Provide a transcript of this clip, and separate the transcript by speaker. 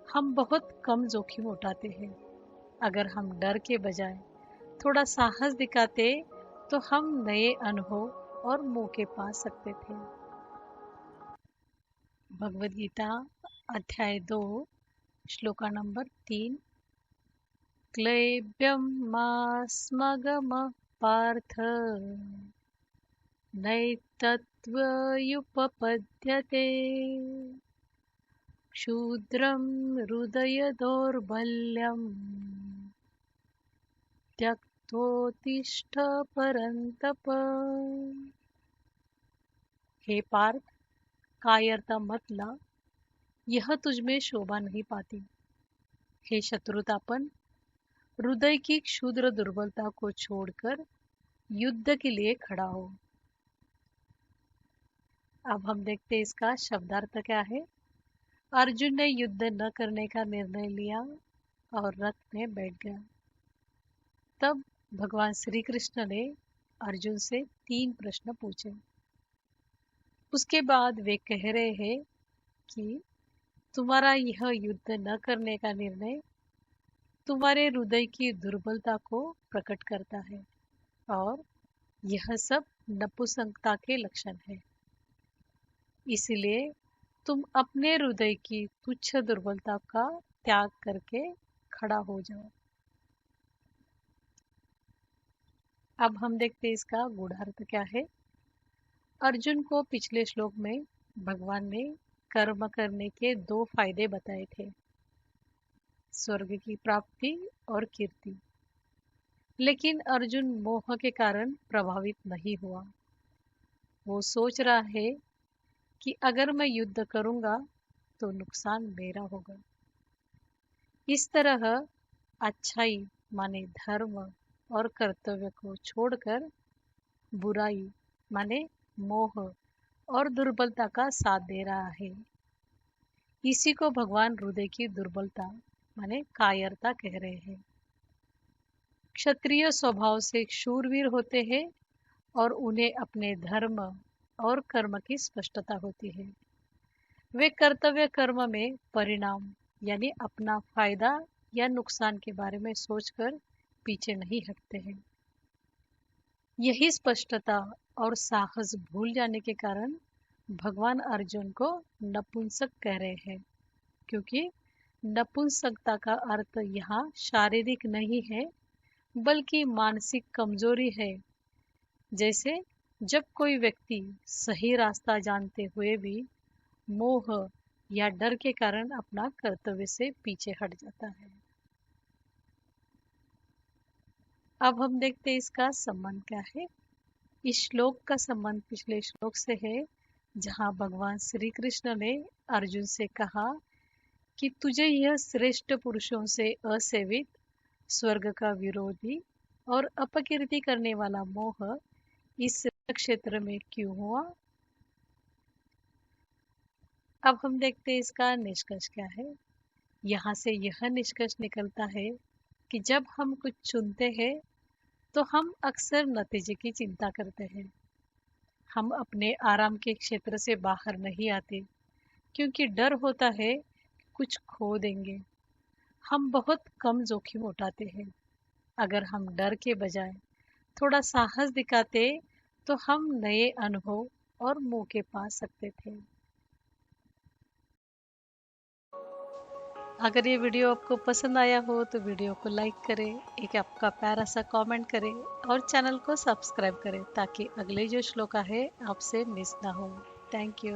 Speaker 1: हम बहुत कम जोखिम उठाते हैं। अगर हम डर के बजाय थोड़ा साहस दिखाते तो हम नए अनुभव और मौके पा सकते थे। भगवद गीता अध्याय 2 श्लोका नंबर 3। क्लैब्यं मास्मगमः पार्थ नैतत्त्वयुपपद्यते क्षुद्रं हृदय दौर्बल्यं त्यक्तोत्तिष्ठ परन्तप। हे पार्थ, कायरता मत ला, यह तुझमें शोभा नहीं पाती। हे शत्रुतापन, हृदय की क्षुद्र दुर्बलता को छोड़कर युद्ध के लिए खड़ा हो। अब हम देखते हैं इसका शब्दार्थ क्या है। अर्जुन ने युद्ध न करने का निर्णय लिया और रथ में बैठ गया। तब भगवान श्री कृष्ण ने अर्जुन से 3 प्रश्न पूछे। उसके बाद वे कह रहे हैं कि तुम्हारा यह युद्ध न करने का निर्णय तुम्हारे हृदय की दुर्बलता को प्रकट करता है और यह सब नपुंसकता के लक्षण है। इसलिए तुम अपने हृदय की तुच्छ दुर्बलता का त्याग करके खड़ा हो जाओ। अब हम देखते हैं इसका गूढ़ार्थ क्या है। अर्जुन को पिछले श्लोक में भगवान ने कर्म करने के 2 फायदे बताए थे, स्वर्ग की प्राप्ति और कीर्ति। लेकिन अर्जुन मोह के कारण प्रभावित नहीं हुआ। वो सोच रहा है कि अगर मैं युद्ध करूंगा तो नुकसान मेरा होगा। इस तरह अच्छाई माने धर्म और कर्तव्य को छोड़कर बुराई माने मोह और दुर्बलता का साथ दे रहा है। इसी को भगवान हृदय की दुर्बलता माने कायरता कह रहे हैं। क्षत्रिय स्वभाव से शूरवीर होते हैं और उन्हें अपने धर्म और कर्म की स्पष्टता होती है। वे कर्तव्य कर्म में परिणाम यानी अपना फायदा या नुकसान के बारे में सोचकर पीछे नहीं हटते हैं। यही स्पष्टता और साहस भूल जाने के कारण भगवान अर्जुन को नपुंसक कह रहे हैं, क्योंकि नपुंसकता का अर्थ यहाँ शारीरिक नहीं है बल्कि मानसिक कमजोरी है। जैसे जब कोई व्यक्ति सही रास्ता जानते हुए भी मोह या डर के कारण अपना कर्तव्य से पीछे हट जाता है। अब हम देखते हैं इसका संबंध क्या है। इस श्लोक का संबंध पिछले श्लोक से है, जहाँ भगवान श्री कृष्ण ने अर्जुन से कहा कि तुझे यह श्रेष्ठ पुरुषों से असेवित, स्वर्ग का विरोधी और अपकीर्ति करने वाला मोह इस क्षेत्र में क्यों हुआ। अब हम देखते हैं इसका निष्कर्ष क्या है। यहाँ से यह निष्कर्ष निकलता है कि जब हम कुछ चुनते हैं तो हम अक्सर नतीजे की चिंता करते हैं। हम अपने आराम के क्षेत्र से बाहर नहीं आते क्योंकि डर होता है कुछ खो देंगे। हम बहुत कम जोखिम उठाते हैं। अगर हम डर के बजाय थोड़ा साहस दिखाते तो हम नए अनुभव और मौके पा सकते थे। अगर ये वीडियो आपको पसंद आया हो तो वीडियो को लाइक करें, एक आपका प्यारा सा कमेंट करें और चैनल को सब्सक्राइब करें ताकि अगले जो श्लोक है आपसे मिस ना हो। Thank you.